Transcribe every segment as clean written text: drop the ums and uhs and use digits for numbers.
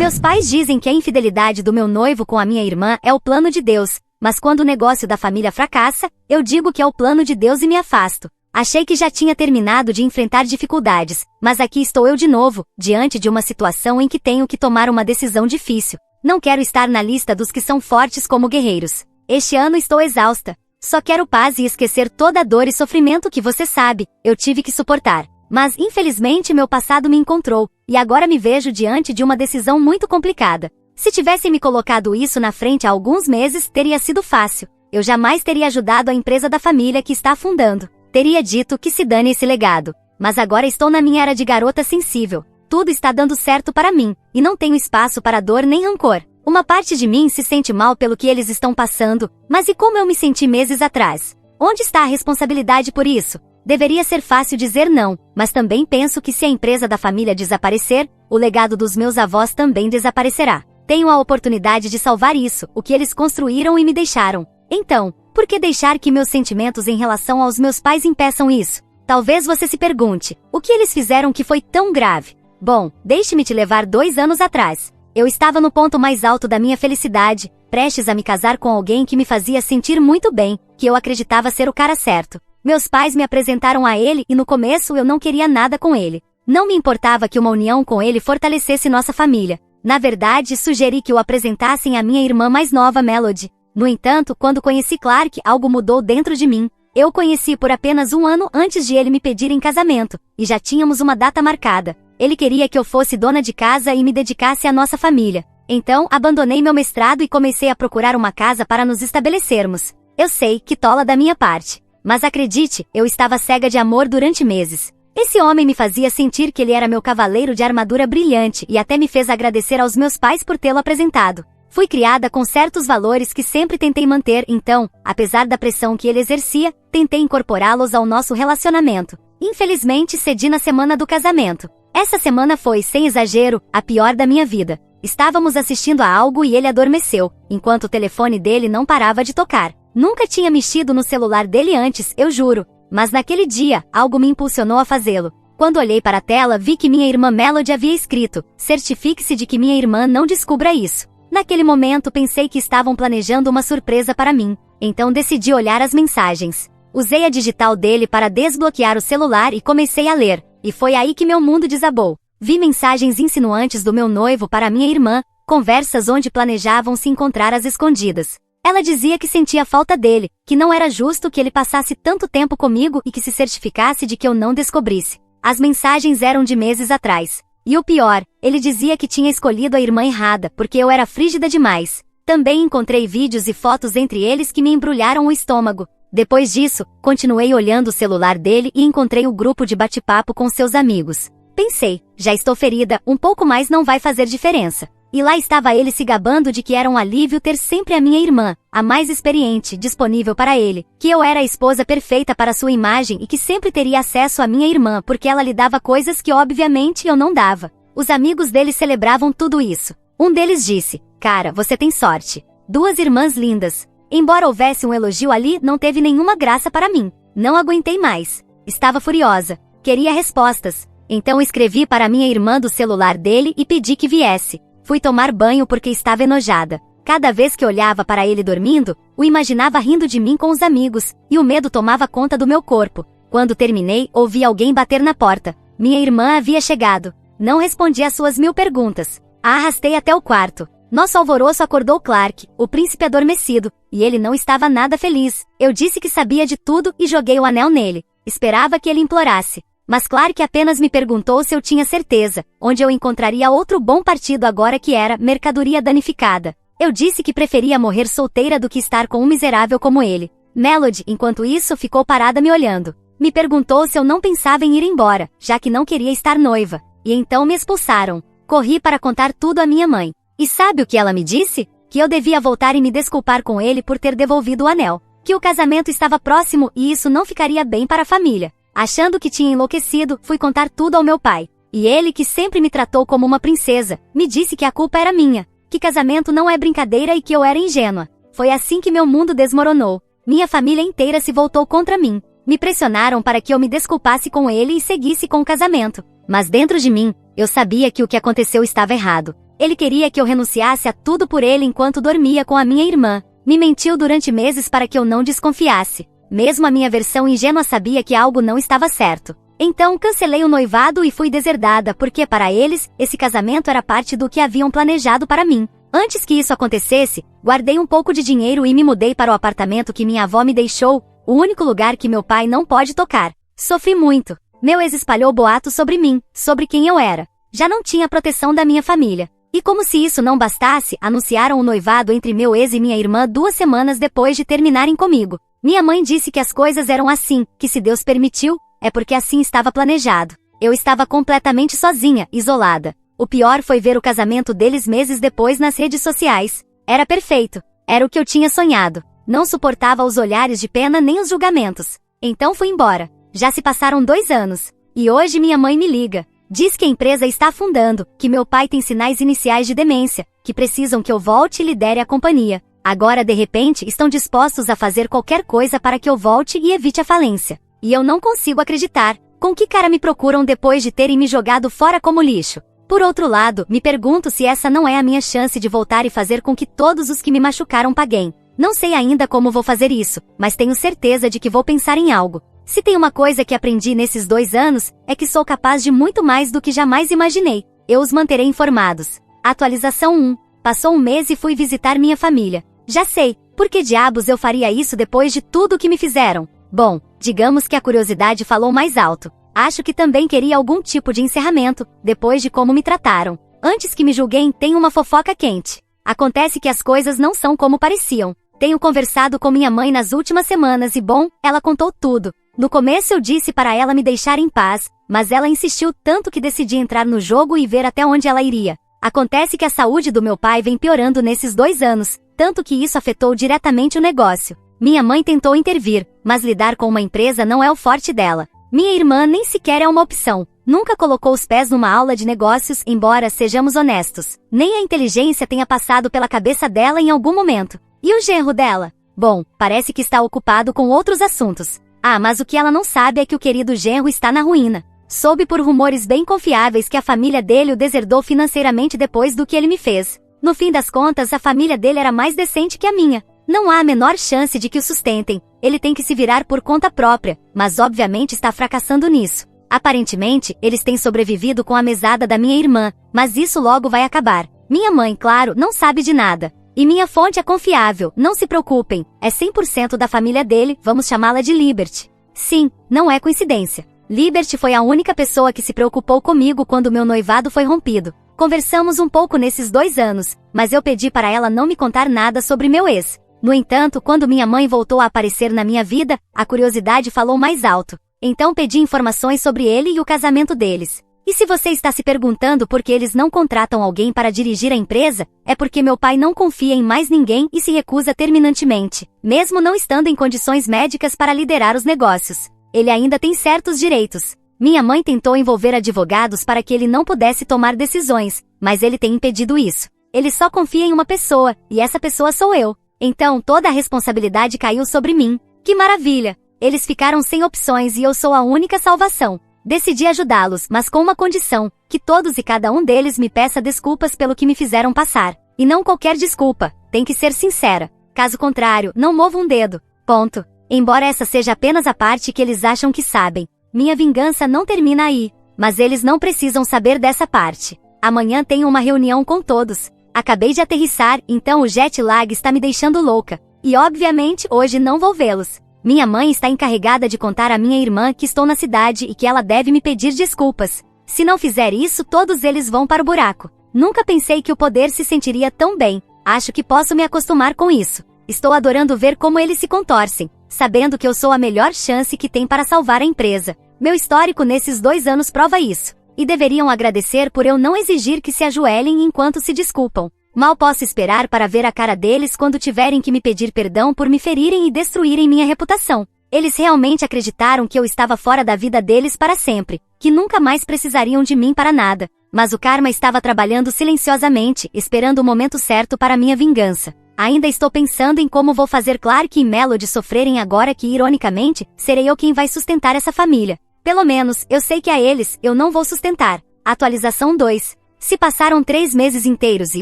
Meus pais dizem que a infidelidade do meu noivo com a minha irmã é o plano de Deus, mas quando o negócio da família fracassa, eu digo que é o plano de Deus e me afasto. Achei que já tinha terminado de enfrentar dificuldades, mas aqui estou eu de novo, diante de uma situação em que tenho que tomar uma decisão difícil. Não quero estar na lista dos que são fortes como guerreiros. Este ano estou exausta. Só quero paz e esquecer toda a dor e sofrimento que você sabe, eu tive que suportar. Mas, infelizmente, meu passado me encontrou, e agora me vejo diante de uma decisão muito complicada. Se tivessem me colocado isso na frente há alguns meses, teria sido fácil. Eu jamais teria ajudado a empresa da família que está afundando. Teria dito que se dane esse legado. Mas agora estou na minha era de garota sensível. Tudo está dando certo para mim, e não tenho espaço para dor nem rancor. Uma parte de mim se sente mal pelo que eles estão passando, mas e como eu me senti meses atrás? Onde está a responsabilidade por isso? Deveria ser fácil dizer não, mas também penso que se a empresa da família desaparecer, o legado dos meus avós também desaparecerá. Tenho a oportunidade de salvar isso, o que eles construíram e me deixaram. Então, por que deixar que meus sentimentos em relação aos meus pais impeçam isso? Talvez você se pergunte, o que eles fizeram que foi tão grave? Bom, deixe-me te levar 2 anos atrás. Eu estava no ponto mais alto da minha felicidade, prestes a me casar com alguém que me fazia sentir muito bem, que eu acreditava ser o cara certo. Meus pais me apresentaram a ele e no começo eu não queria nada com ele. Não me importava que uma união com ele fortalecesse nossa família. Na verdade, sugeri que o apresentassem à minha irmã mais nova, Melody. No entanto, quando conheci Clark, algo mudou dentro de mim. Eu o conheci por apenas 1 ano antes de ele me pedir em casamento, e já tínhamos uma data marcada. Ele queria que eu fosse dona de casa e me dedicasse à nossa família. Então, abandonei meu mestrado e comecei a procurar uma casa para nos estabelecermos. Eu sei, que tola da minha parte. Mas acredite, eu estava cega de amor durante meses. Esse homem me fazia sentir que ele era meu cavaleiro de armadura brilhante e até me fez agradecer aos meus pais por tê-lo apresentado. Fui criada com certos valores que sempre tentei manter, então, apesar da pressão que ele exercia, tentei incorporá-los ao nosso relacionamento. Infelizmente, cedi na semana do casamento. Essa semana foi, sem exagero, a pior da minha vida. Estávamos assistindo a algo e ele adormeceu, enquanto o telefone dele não parava de tocar. Nunca tinha mexido no celular dele antes, eu juro. Mas naquele dia, algo me impulsionou a fazê-lo. Quando olhei para a tela, vi que minha irmã Melody havia escrito: "Certifique-se de que minha irmã não descubra isso." Naquele momento pensei que estavam planejando uma surpresa para mim. Então decidi olhar as mensagens. Usei a digital dele para desbloquear o celular e comecei a ler. E foi aí que meu mundo desabou. Vi mensagens insinuantes do meu noivo para minha irmã, conversas onde planejavam se encontrar às escondidas. Ela dizia que sentia falta dele, que não era justo que ele passasse tanto tempo comigo e que se certificasse de que eu não descobrisse. As mensagens eram de meses atrás. E o pior, ele dizia que tinha escolhido a irmã errada, porque eu era frígida demais. Também encontrei vídeos e fotos entre eles que me embrulharam o estômago. Depois disso, continuei olhando o celular dele e encontrei o grupo de bate-papo com seus amigos. Pensei, já estou ferida, um pouco mais não vai fazer diferença. E lá estava ele se gabando de que era um alívio ter sempre a minha irmã, a mais experiente, disponível para ele, que eu era a esposa perfeita para sua imagem e que sempre teria acesso à minha irmã porque ela lhe dava coisas que obviamente eu não dava. Os amigos dele celebravam tudo isso. Um deles disse: "Cara, você tem sorte. 2 irmãs lindas." Embora houvesse um elogio ali, não teve nenhuma graça para mim. Não aguentei mais. Estava furiosa. Queria respostas. Então escrevi para minha irmã do celular dele e pedi que viesse. Fui tomar banho porque estava enojada. Cada vez que olhava para ele dormindo, o imaginava rindo de mim com os amigos, e o medo tomava conta do meu corpo. Quando terminei, ouvi alguém bater na porta. Minha irmã havia chegado. Não respondi às suas 1000 perguntas. A arrastei até o quarto. Nosso alvoroço acordou Clark, o príncipe adormecido, e ele não estava nada feliz. Eu disse que sabia de tudo e joguei o anel nele. Esperava que ele implorasse. Mas Clark apenas me perguntou se eu tinha certeza, onde eu encontraria outro bom partido agora que era mercadoria danificada. Eu disse que preferia morrer solteira do que estar com um miserável como ele. Melody, enquanto isso, ficou parada me olhando. Me perguntou se eu não pensava em ir embora, já que não queria estar noiva. E então me expulsaram. Corri para contar tudo à minha mãe. E sabe o que ela me disse? Que eu devia voltar e me desculpar com ele por ter devolvido o anel. Que o casamento estava próximo e isso não ficaria bem para a família. Achando que tinha enlouquecido, fui contar tudo ao meu pai. E ele, que sempre me tratou como uma princesa, me disse que a culpa era minha. Que casamento não é brincadeira e que eu era ingênua. Foi assim que meu mundo desmoronou. Minha família inteira se voltou contra mim. Me pressionaram para que eu me desculpasse com ele e seguisse com o casamento. Mas dentro de mim, eu sabia que o que aconteceu estava errado. Ele queria que eu renunciasse a tudo por ele enquanto dormia com a minha irmã. Me mentiu durante meses para que eu não desconfiasse. Mesmo a minha versão ingênua sabia que algo não estava certo. Então cancelei o noivado e fui deserdada porque para eles, esse casamento era parte do que haviam planejado para mim. Antes que isso acontecesse, guardei um pouco de dinheiro e me mudei para o apartamento que minha avó me deixou, o único lugar que meu pai não pode tocar. Sofri muito. Meu ex espalhou boatos sobre mim, sobre quem eu era. Já não tinha proteção da minha família. E como se isso não bastasse, anunciaram o noivado entre meu ex e minha irmã 2 semanas depois de terminarem comigo. Minha mãe disse que as coisas eram assim, que se Deus permitiu, é porque assim estava planejado. Eu estava completamente sozinha, isolada. O pior foi ver o casamento deles meses depois nas redes sociais. Era perfeito. Era o que eu tinha sonhado. Não suportava os olhares de pena nem os julgamentos. Então fui embora. Já se passaram 2 anos. E hoje minha mãe me liga. Diz que a empresa está afundando, que meu pai tem sinais iniciais de demência, que precisam que eu volte e lidere a companhia. Agora, de repente, estão dispostos a fazer qualquer coisa para que eu volte e evite a falência. E eu não consigo acreditar. Com que cara me procuram depois de terem me jogado fora como lixo? Por outro lado, me pergunto se essa não é a minha chance de voltar e fazer com que todos os que me machucaram paguem. Não sei ainda como vou fazer isso, mas tenho certeza de que vou pensar em algo. Se tem uma coisa que aprendi nesses 2 anos, é que sou capaz de muito mais do que jamais imaginei. Eu os manterei informados. Atualização 1. Passou um mês e fui visitar minha família. Já sei, por que diabos eu faria isso depois de tudo que me fizeram? Bom, digamos que a curiosidade falou mais alto. Acho que também queria algum tipo de encerramento, depois de como me trataram. Antes que me julguem, tenho uma fofoca quente. Acontece que as coisas não são como pareciam. Tenho conversado com minha mãe nas últimas semanas e bom, ela contou tudo. No começo eu disse para ela me deixar em paz, mas ela insistiu tanto que decidi entrar no jogo e ver até onde ela iria. Acontece que a saúde do meu pai vem piorando nesses 2 anos, tanto que isso afetou diretamente o negócio. Minha mãe tentou intervir, mas lidar com uma empresa não é o forte dela. Minha irmã nem sequer é uma opção. Nunca colocou os pés numa aula de negócios, embora sejamos honestos. Nem a inteligência tenha passado pela cabeça dela em algum momento. E o genro dela? Bom, parece que está ocupado com outros assuntos. Ah, mas o que ela não sabe é que o querido genro está na ruína. Soube por rumores bem confiáveis que a família dele o deserdou financeiramente depois do que ele me fez. No fim das contas, a família dele era mais decente que a minha. Não há a menor chance de que o sustentem. Ele tem que se virar por conta própria, mas obviamente está fracassando nisso. Aparentemente, eles têm sobrevivido com a mesada da minha irmã, mas isso logo vai acabar. Minha mãe, claro, não sabe de nada. E minha fonte é confiável, não se preocupem, é 100% da família dele, vamos chamá-la de Liberty. Sim, não é coincidência. Liberty foi a única pessoa que se preocupou comigo quando meu noivado foi rompido. Conversamos um pouco nesses 2 anos, mas eu pedi para ela não me contar nada sobre meu ex. No entanto, quando minha mãe voltou a aparecer na minha vida, a curiosidade falou mais alto. Então pedi informações sobre ele e o casamento deles. E se você está se perguntando por que eles não contratam alguém para dirigir a empresa, é porque meu pai não confia em mais ninguém e se recusa terminantemente, mesmo não estando em condições médicas para liderar os negócios. Ele ainda tem certos direitos. Minha mãe tentou envolver advogados para que ele não pudesse tomar decisões, mas ele tem impedido isso. Ele só confia em uma pessoa, e essa pessoa sou eu. Então toda a responsabilidade caiu sobre mim. Que maravilha! Eles ficaram sem opções e eu sou a única salvação. Decidi ajudá-los, mas com uma condição, que todos e cada um deles me peça desculpas pelo que me fizeram passar. E não qualquer desculpa, tem que ser sincera. Caso contrário, não movo um dedo. Ponto. Embora essa seja apenas a parte que eles acham que sabem. Minha vingança não termina aí. Mas eles não precisam saber dessa parte. Amanhã tenho uma reunião com todos. Acabei de aterrissar, então o jet lag está me deixando louca. E obviamente, hoje não vou vê-los. Minha mãe está encarregada de contar à minha irmã que estou na cidade e que ela deve me pedir desculpas. Se não fizer isso, todos eles vão para o buraco. Nunca pensei que o poder se sentiria tão bem. Acho que posso me acostumar com isso. Estou adorando ver como eles se contorcem, sabendo que eu sou a melhor chance que tem para salvar a empresa. Meu histórico nesses 2 anos prova isso. E deveriam agradecer por eu não exigir que se ajoelhem enquanto se desculpam. Mal posso esperar para ver a cara deles quando tiverem que me pedir perdão por me ferirem e destruírem minha reputação. Eles realmente acreditaram que eu estava fora da vida deles para sempre, que nunca mais precisariam de mim para nada. Mas o karma estava trabalhando silenciosamente, esperando o momento certo para minha vingança. Ainda estou pensando em como vou fazer Clark e Melody sofrerem agora que, ironicamente, serei eu quem vai sustentar essa família. Pelo menos, eu sei que a eles, eu não vou sustentar. Atualização 2. Se passaram 3 meses inteiros e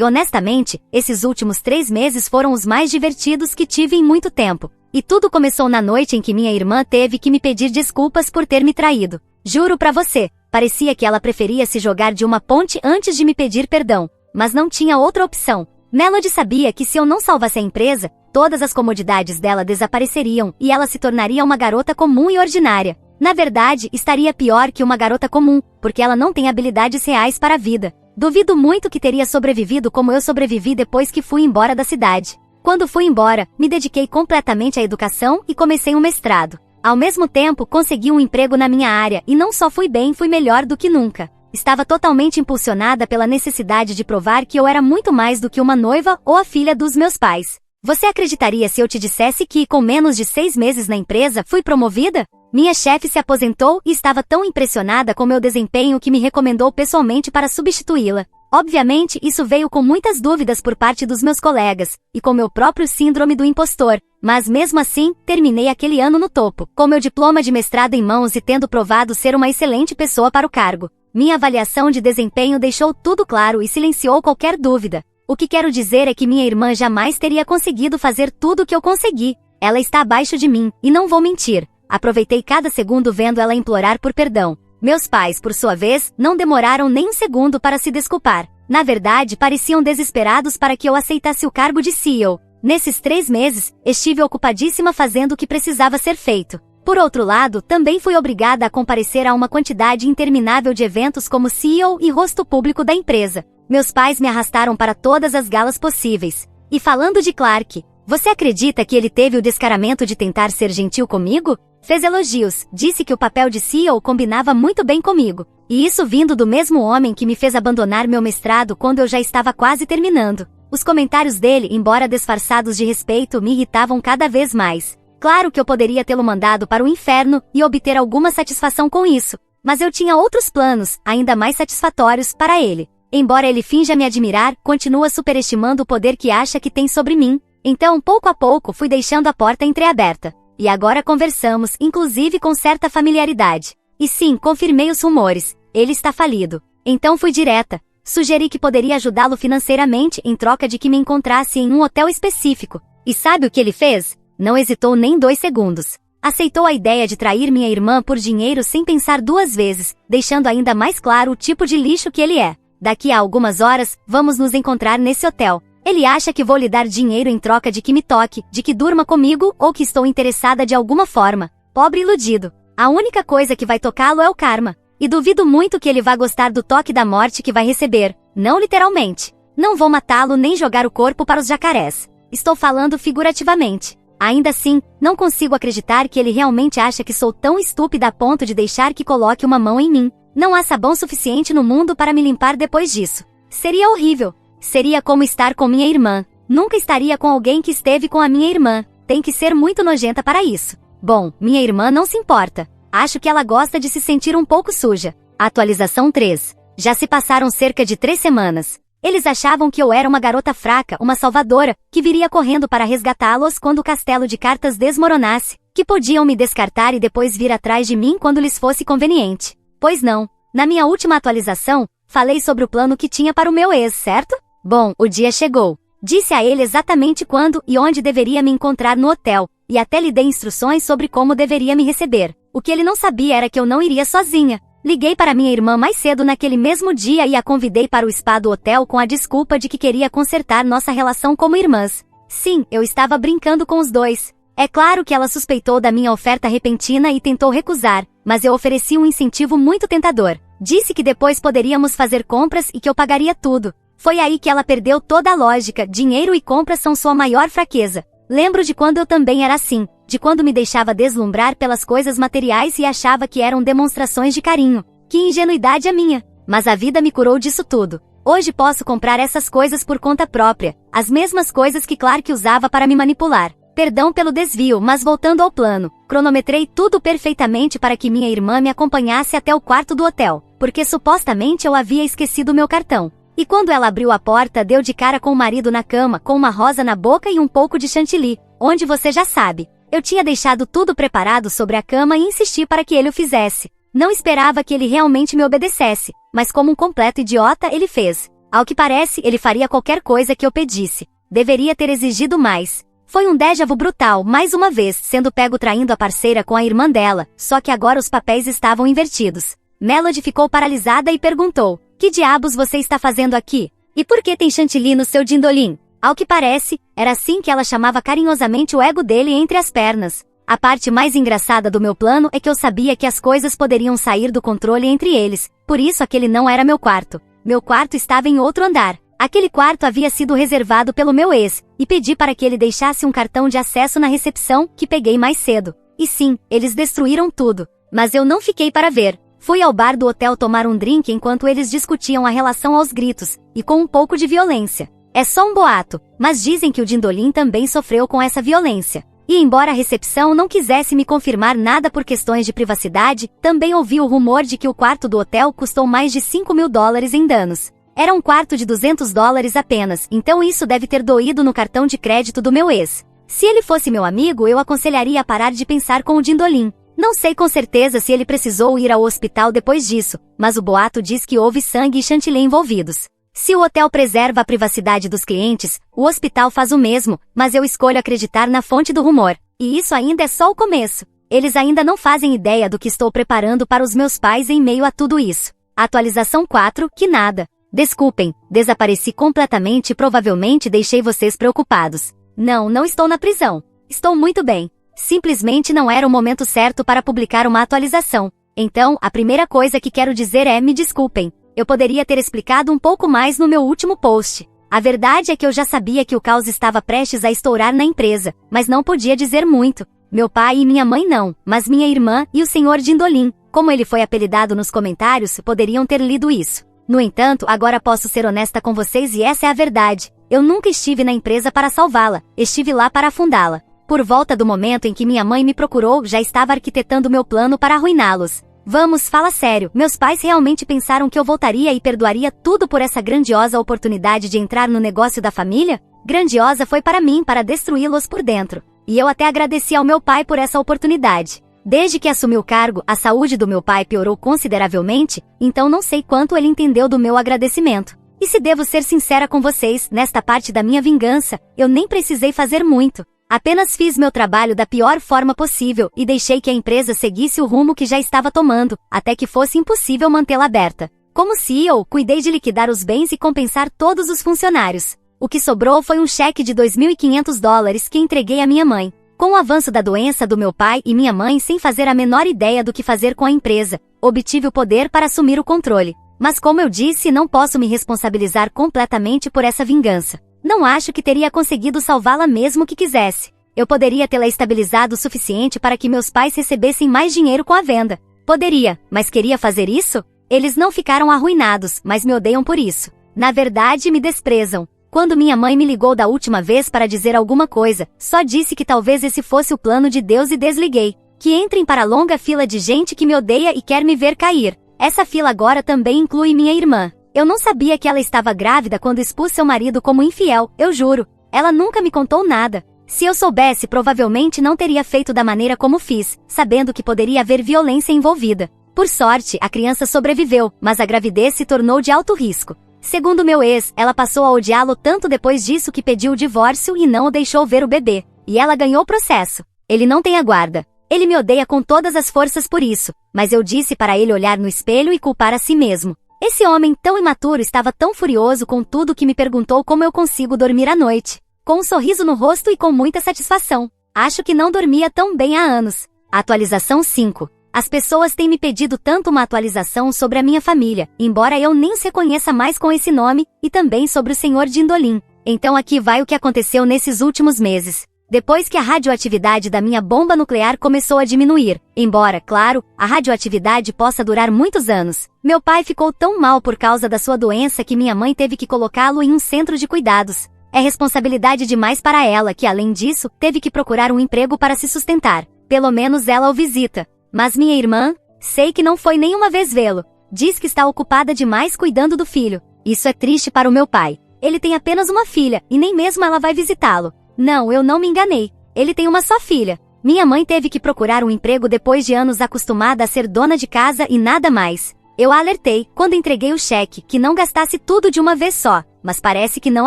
honestamente, esses últimos 3 meses foram os mais divertidos que tive em muito tempo. E tudo começou na noite em que minha irmã teve que me pedir desculpas por ter me traído. Juro pra você, parecia que ela preferia se jogar de uma ponte antes de me pedir perdão. Mas não tinha outra opção. Melody sabia que se eu não salvasse a empresa, todas as comodidades dela desapareceriam e ela se tornaria uma garota comum e ordinária. Na verdade, estaria pior que uma garota comum, porque ela não tem habilidades reais para a vida. Duvido muito que teria sobrevivido como eu sobrevivi depois que fui embora da cidade. Quando fui embora, me dediquei completamente à educação e comecei um mestrado. Ao mesmo tempo, consegui um emprego na minha área e não só fui bem, fui melhor do que nunca. Estava totalmente impulsionada pela necessidade de provar que eu era muito mais do que uma noiva ou a filha dos meus pais. Você acreditaria se eu te dissesse que, com menos de 6 meses na empresa, fui promovida? Minha chefe se aposentou e estava tão impressionada com meu desempenho que me recomendou pessoalmente para substituí-la. Obviamente, isso veio com muitas dúvidas por parte dos meus colegas, e com meu próprio síndrome do impostor. Mas mesmo assim, terminei aquele ano no topo, com meu diploma de mestrado em mãos e tendo provado ser uma excelente pessoa para o cargo. Minha avaliação de desempenho deixou tudo claro e silenciou qualquer dúvida. O que quero dizer é que minha irmã jamais teria conseguido fazer tudo o que eu consegui. Ela está abaixo de mim, e não vou mentir. Aproveitei cada segundo vendo ela implorar por perdão. Meus pais, por sua vez, não demoraram nem um segundo para se desculpar. Na verdade, pareciam desesperados para que eu aceitasse o cargo de CEO. Nesses 3 meses, estive ocupadíssima fazendo o que precisava ser feito. Por outro lado, também fui obrigada a comparecer a uma quantidade interminável de eventos como CEO e rosto público da empresa. Meus pais me arrastaram para todas as galas possíveis. E falando de Clark, você acredita que ele teve o descaramento de tentar ser gentil comigo? Fez elogios, disse que o papel de CEO combinava muito bem comigo. E isso vindo do mesmo homem que me fez abandonar meu mestrado quando eu já estava quase terminando. Os comentários dele, embora disfarçados de respeito, me irritavam cada vez mais. Claro que eu poderia tê-lo mandado para o inferno e obter alguma satisfação com isso. Mas eu tinha outros planos, ainda mais satisfatórios, para ele. Embora ele finja me admirar, continua superestimando o poder que acha que tem sobre mim. Então, pouco a pouco, fui deixando a porta entreaberta. E agora conversamos, inclusive com certa familiaridade. E sim, confirmei os rumores. Ele está falido. Então fui direta. Sugeri que poderia ajudá-lo financeiramente em troca de que me encontrasse em um hotel específico. E sabe o que ele fez? Não hesitou nem 2 segundos. Aceitou a ideia de trair minha irmã por dinheiro sem pensar 2 vezes, deixando ainda mais claro o tipo de lixo que ele é. Daqui a algumas horas, vamos nos encontrar nesse hotel. Ele acha que vou lhe dar dinheiro em troca de que me toque, de que durma comigo ou que estou interessada de alguma forma. Pobre iludido. A única coisa que vai tocá-lo é o karma. E duvido muito que ele vá gostar do toque da morte que vai receber. Não literalmente. Não vou matá-lo nem jogar o corpo para os jacarés. Estou falando figurativamente. Ainda assim, não consigo acreditar que ele realmente acha que sou tão estúpida a ponto de deixar que coloque uma mão em mim. Não há sabão suficiente no mundo para me limpar depois disso. Seria horrível. Seria como estar com minha irmã. Nunca estaria com alguém que esteve com a minha irmã. Tem que ser muito nojenta para isso. Bom, minha irmã não se importa. Acho que ela gosta de se sentir um pouco suja. Atualização 3. Já se passaram cerca de 3 semanas. Eles achavam que eu era uma garota fraca, uma salvadora, que viria correndo para resgatá-los quando o castelo de cartas desmoronasse, que podiam me descartar e depois vir atrás de mim quando lhes fosse conveniente. Pois não. Na minha última atualização, falei sobre o plano que tinha para o meu ex, certo? Bom, o dia chegou. Disse a ele exatamente quando e onde deveria me encontrar no hotel, e até lhe dei instruções sobre como deveria me receber. O que ele não sabia era que eu não iria sozinha. Liguei para minha irmã mais cedo naquele mesmo dia e a convidei para o spa do hotel com a desculpa de que queria consertar nossa relação como irmãs. Sim, eu estava brincando com os dois. É claro que ela suspeitou da minha oferta repentina e tentou recusar, mas eu ofereci um incentivo muito tentador. Disse que depois poderíamos fazer compras e que eu pagaria tudo. Foi aí que ela perdeu toda a lógica. Dinheiro e compras são sua maior fraqueza. Lembro de quando eu também era assim, de quando me deixava deslumbrar pelas coisas materiais e achava que eram demonstrações de carinho. Que ingenuidade a minha! Mas a vida me curou disso tudo. Hoje posso comprar essas coisas por conta própria, as mesmas coisas que Clark usava para me manipular. Perdão pelo desvio, mas voltando ao plano, cronometrei tudo perfeitamente para que minha irmã me acompanhasse até o quarto do hotel, porque supostamente eu havia esquecido meu cartão. E quando ela abriu a porta, deu de cara com o marido na cama, com uma rosa na boca e um pouco de chantilly, onde você já sabe. Eu tinha deixado tudo preparado sobre a cama e insisti para que ele o fizesse. Não esperava que ele realmente me obedecesse, mas como um completo idiota ele fez. Ao que parece, ele faria qualquer coisa que eu pedisse. Deveria ter exigido mais. Foi um déjà vu brutal, mais uma vez, sendo pego traindo a parceira com a irmã dela, só que agora os papéis estavam invertidos. Melody ficou paralisada e perguntou: "Que diabos você está fazendo aqui? E por que tem chantilly no seu dindolim?" Ao que parece, era assim que ela chamava carinhosamente o ego dele entre as pernas. A parte mais engraçada do meu plano é que eu sabia que as coisas poderiam sair do controle entre eles, por isso aquele não era meu quarto. Meu quarto estava em outro andar. Aquele quarto havia sido reservado pelo meu ex, e pedi para que ele deixasse um cartão de acesso na recepção, que peguei mais cedo. E sim, eles destruíram tudo. Mas eu não fiquei para ver. Fui ao bar do hotel tomar um drink enquanto eles discutiam a relação aos gritos, e com um pouco de violência. É só um boato, mas dizem que o Dindolim também sofreu com essa violência. E embora a recepção não quisesse me confirmar nada por questões de privacidade, também ouvi o rumor de que o quarto do hotel custou mais de $5.000 em danos. Era um quarto de $200 apenas, então isso deve ter doído no cartão de crédito do meu ex. Se ele fosse meu amigo, eu aconselharia a parar de pensar com o Dindolim. Não sei com certeza se ele precisou ir ao hospital depois disso, mas o boato diz que houve sangue e chantilly envolvidos. Se o hotel preserva a privacidade dos clientes, o hospital faz o mesmo, mas eu escolho acreditar na fonte do rumor. E isso ainda é só o começo. Eles ainda não fazem ideia do que estou preparando para os meus pais em meio a tudo isso. Atualização 4, que nada. Desculpem, desapareci completamente e provavelmente deixei vocês preocupados. Não estou na prisão. Estou muito bem. Simplesmente não era o momento certo para publicar uma atualização. Então, a primeira coisa que quero dizer é: me desculpem. Eu poderia ter explicado um pouco mais no meu último post. A verdade é que eu já sabia que o caos estava prestes a estourar na empresa, mas não podia dizer muito. Meu pai e minha mãe não, mas minha irmã e o Sr. Dindolim, como ele foi apelidado nos comentários, poderiam ter lido isso. No entanto, agora posso ser honesta com vocês e essa é a verdade. Eu nunca estive na empresa para salvá-la, estive lá para afundá-la. Por volta do momento em que minha mãe me procurou, já estava arquitetando meu plano para arruiná-los. Vamos, fala sério, meus pais realmente pensaram que eu voltaria e perdoaria tudo por essa grandiosa oportunidade de entrar no negócio da família? Grandiosa foi para mim para destruí-los por dentro. E eu até agradeci ao meu pai por essa oportunidade. Desde que assumi o cargo, a saúde do meu pai piorou consideravelmente, então não sei quanto ele entendeu do meu agradecimento. E se devo ser sincera com vocês, nesta parte da minha vingança, eu nem precisei fazer muito. Apenas fiz meu trabalho da pior forma possível e deixei que a empresa seguisse o rumo que já estava tomando, até que fosse impossível mantê-la aberta. Como CEO, cuidei de liquidar os bens e compensar todos os funcionários. O que sobrou foi um cheque de $2.500 que entreguei à minha mãe. Com o avanço da doença do meu pai e minha mãe sem fazer a menor ideia do que fazer com a empresa, obtive o poder para assumir o controle. Mas como eu disse, não posso me responsabilizar completamente por essa vingança. Não acho que teria conseguido salvá-la mesmo que quisesse. Eu poderia tê-la estabilizado o suficiente para que meus pais recebessem mais dinheiro com a venda. Poderia, mas queria fazer isso? Eles não ficaram arruinados, mas me odeiam por isso. Na verdade, me desprezam. Quando minha mãe me ligou da última vez para dizer alguma coisa, só disse que talvez esse fosse o plano de Deus e desliguei. Que entrem para a longa fila de gente que me odeia e quer me ver cair. Essa fila agora também inclui minha irmã. Eu não sabia que ela estava grávida quando expus seu marido como infiel, eu juro. Ela nunca me contou nada. Se eu soubesse, provavelmente não teria feito da maneira como fiz, sabendo que poderia haver violência envolvida. Por sorte, a criança sobreviveu, mas a gravidez se tornou de alto risco. Segundo meu ex, ela passou a odiá-lo tanto depois disso que pediu o divórcio e não o deixou ver o bebê. E ela ganhou o processo. Ele não tem a guarda. Ele me odeia com todas as forças por isso, mas eu disse para ele olhar no espelho e culpar a si mesmo. Esse homem tão imaturo estava tão furioso com tudo que me perguntou como eu consigo dormir à noite. Com um sorriso no rosto e com muita satisfação. Acho que não dormia tão bem há anos. Atualização 5. As pessoas têm me pedido tanto uma atualização sobre a minha família, embora eu nem se reconheça mais com esse nome, e também sobre o Sr. Dindolim. Então aqui vai o que aconteceu nesses últimos meses. Depois que a radioatividade da minha bomba nuclear começou a diminuir, embora, claro, a radioatividade possa durar muitos anos, meu pai ficou tão mal por causa da sua doença que minha mãe teve que colocá-lo em um centro de cuidados. É responsabilidade demais para ela que, além disso, teve que procurar um emprego para se sustentar. Pelo menos ela o visita. Mas minha irmã, sei que não foi nenhuma vez vê-lo. Diz que está ocupada demais cuidando do filho. Isso é triste para o meu pai. Ele tem apenas uma filha, e nem mesmo ela vai visitá-lo. Não, eu não me enganei. Ele tem uma só filha. Minha mãe teve que procurar um emprego depois de anos acostumada a ser dona de casa e nada mais. Eu a alertei, quando entreguei o cheque, que não gastasse tudo de uma vez só, mas parece que não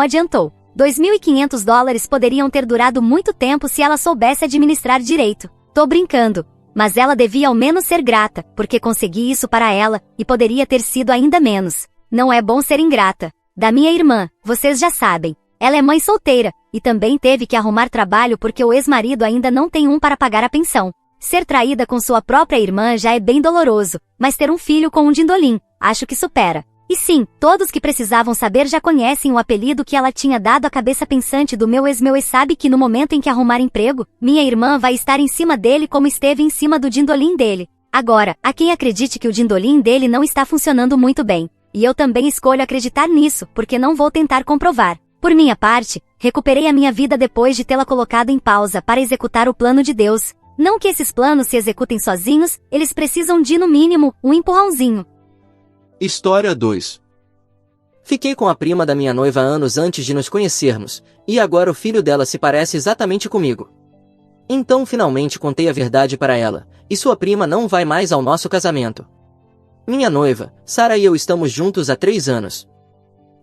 adiantou. $2.500 poderiam ter durado muito tempo se ela soubesse administrar direito. Tô brincando. Mas ela devia ao menos ser grata, porque consegui isso para ela, e poderia ter sido ainda menos. Não é bom ser ingrata. Da minha irmã, vocês já sabem. Ela é mãe solteira, e também teve que arrumar trabalho porque o ex-marido ainda não tem um para pagar a pensão. Ser traída com sua própria irmã já é bem doloroso, mas ter um filho com um dindolim, acho que supera. E sim, todos que precisavam saber já conhecem o apelido que ela tinha dado à cabeça pensante do meu ex. Meu ex sabe que no momento em que arrumar emprego, minha irmã vai estar em cima dele como esteve em cima do dindolim dele. Agora, há quem acredite que o dindolim dele não está funcionando muito bem. E eu também escolho acreditar nisso, porque não vou tentar comprovar. Por minha parte, recuperei a minha vida depois de tê-la colocado em pausa para executar o plano de Deus. Não que esses planos se executem sozinhos, eles precisam de, no mínimo, um empurrãozinho. História 2. Fiquei com a prima da minha noiva anos antes de nos conhecermos, e agora o filho dela se parece exatamente comigo. Então finalmente contei a verdade para ela, e sua prima não vai mais ao nosso casamento. Minha noiva, Sara, e eu estamos juntos há 3 anos.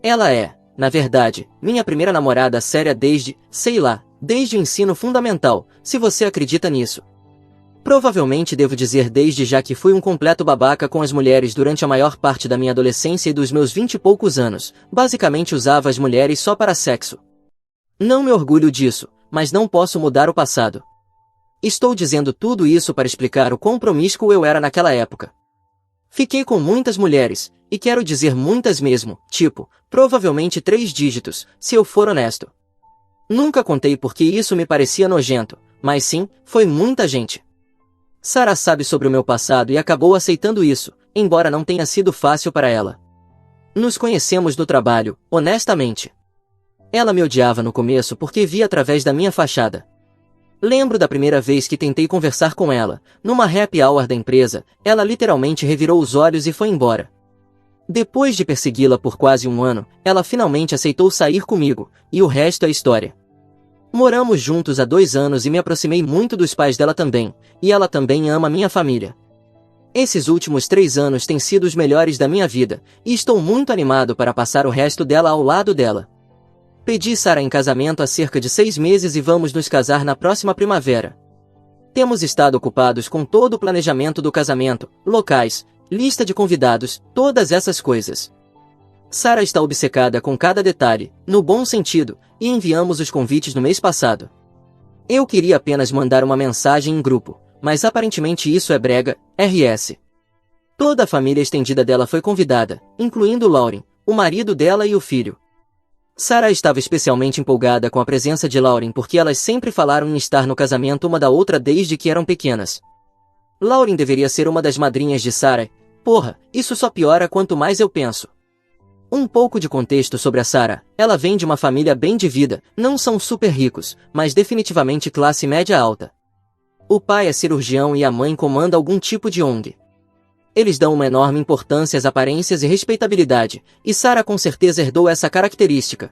Ela é, na verdade, minha primeira namorada séria desde, sei lá, desde o ensino fundamental, se você acredita nisso. Provavelmente devo dizer desde já que fui um completo babaca com as mulheres durante a maior parte da minha adolescência e dos meus 20 e poucos anos, basicamente usava as mulheres só para sexo. Não me orgulho disso, mas não posso mudar o passado. Estou dizendo tudo isso para explicar o quão promíscuo eu era naquela época. Fiquei com muitas mulheres, e quero dizer muitas mesmo, tipo, provavelmente 3 dígitos, se eu for honesto. Nunca contei porque isso me parecia nojento, mas sim, foi muita gente. Sara sabe sobre o meu passado e acabou aceitando isso, embora não tenha sido fácil para ela. Nos conhecemos no trabalho, honestamente. Ela me odiava no começo porque via através da minha fachada. Lembro da primeira vez que tentei conversar com ela, numa happy hour da empresa, ela literalmente revirou os olhos e foi embora. Depois de persegui-la por quase 1 ano, ela finalmente aceitou sair comigo, e o resto é história. Moramos juntos há 2 anos e me aproximei muito dos pais dela também, e ela também ama minha família. Esses últimos 3 anos têm sido os melhores da minha vida, e estou muito animado para passar o resto dela ao lado dela. Pedi Sara em casamento há cerca de 6 meses e vamos nos casar na próxima primavera. Temos estado ocupados com todo o planejamento do casamento, locais, lista de convidados, todas essas coisas. Sara está obcecada com cada detalhe, no bom sentido, e enviamos os convites no mês passado. Eu queria apenas mandar uma mensagem em grupo, mas aparentemente isso é brega, RS. Toda a família estendida dela foi convidada, incluindo Lauren, o marido dela e o filho. Sara estava especialmente empolgada com a presença de Lauren porque elas sempre falaram em estar no casamento uma da outra desde que eram pequenas. Lauren deveria ser uma das madrinhas de Sara. Porra, isso só piora quanto mais eu penso. Um pouco de contexto sobre a Sara. Ela vem de uma família bem de vida, não são super ricos, mas definitivamente classe média alta. O pai é cirurgião e a mãe comanda algum tipo de ONG. Eles dão uma enorme importância às aparências e respeitabilidade, e Sara com certeza herdou essa característica.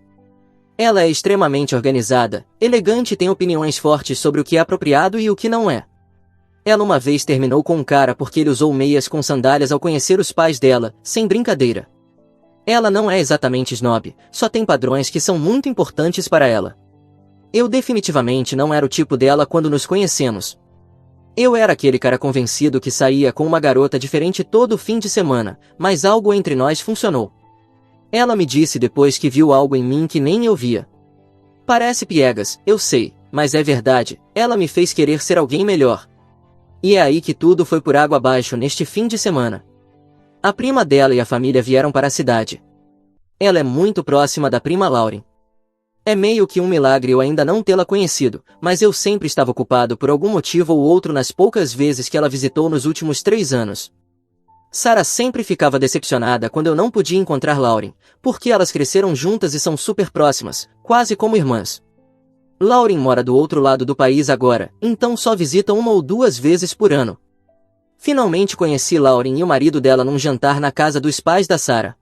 Ela é extremamente organizada, elegante e tem opiniões fortes sobre o que é apropriado e o que não é. Ela uma vez terminou com um cara porque ele usou meias com sandálias ao conhecer os pais dela, sem brincadeira. Ela não é exatamente snob, só tem padrões que são muito importantes para ela. Eu definitivamente não era o tipo dela quando nos conhecemos. Eu era aquele cara convencido que saía com uma garota diferente todo fim de semana, mas algo entre nós funcionou. Ela me disse depois que viu algo em mim que nem eu via. Parece piegas, eu sei, mas é verdade, ela me fez querer ser alguém melhor. E é aí que tudo foi por água abaixo neste fim de semana. A prima dela e a família vieram para a cidade. Ela é muito próxima da prima Lauren. É meio que um milagre eu ainda não tê-la conhecido, mas eu sempre estava ocupado por algum motivo ou outro nas poucas vezes que ela visitou nos últimos 3 anos. Sara sempre ficava decepcionada quando eu não podia encontrar Lauren, porque elas cresceram juntas e são super próximas, quase como irmãs. Lauren mora do outro lado do país agora, então só visita 1 ou 2 vezes por ano. Finalmente conheci Lauren e o marido dela num jantar na casa dos pais da Sara.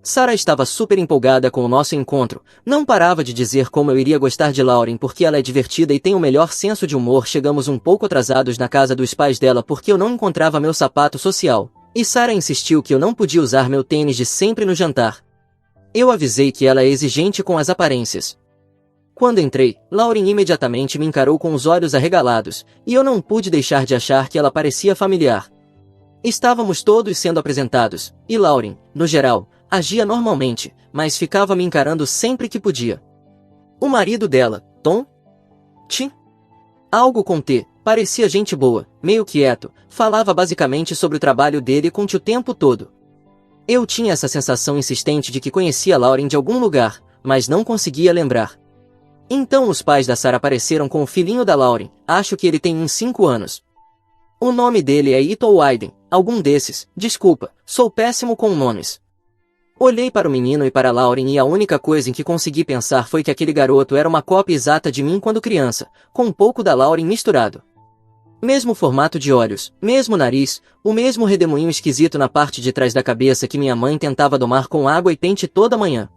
Sarah estava super empolgada com o nosso encontro, não parava de dizer como eu iria gostar de Lauren porque ela é divertida e tem o melhor senso de humor. Chegamos um pouco atrasados na casa dos pais dela porque eu não encontrava meu sapato social, e Sarah insistiu que eu não podia usar meu tênis de sempre no jantar. Eu avisei que ela é exigente com as aparências. Quando entrei, Lauren imediatamente me encarou com os olhos arregalados, e eu não pude deixar de achar que ela parecia familiar. Estávamos todos sendo apresentados, e Lauren, no geral, agia normalmente, mas ficava me encarando sempre que podia. O marido dela, Tom? Tim? Algo com T, parecia gente boa, meio quieto, falava basicamente sobre o trabalho dele com T o tempo todo. Eu tinha essa sensação insistente de que conhecia Lauren de algum lugar, mas não conseguia lembrar. Então os pais da Sarah apareceram com o filhinho da Lauren, acho que ele tem uns 5 anos. O nome dele é Ito Wyden, algum desses, desculpa, sou péssimo com nomes. Olhei para o menino e para Lauren e a única coisa em que consegui pensar foi que aquele garoto era uma cópia exata de mim quando criança, com um pouco da Lauren misturado. Mesmo formato de olhos, mesmo nariz, o mesmo redemoinho esquisito na parte de trás da cabeça que minha mãe tentava domar com água e pente toda manhã.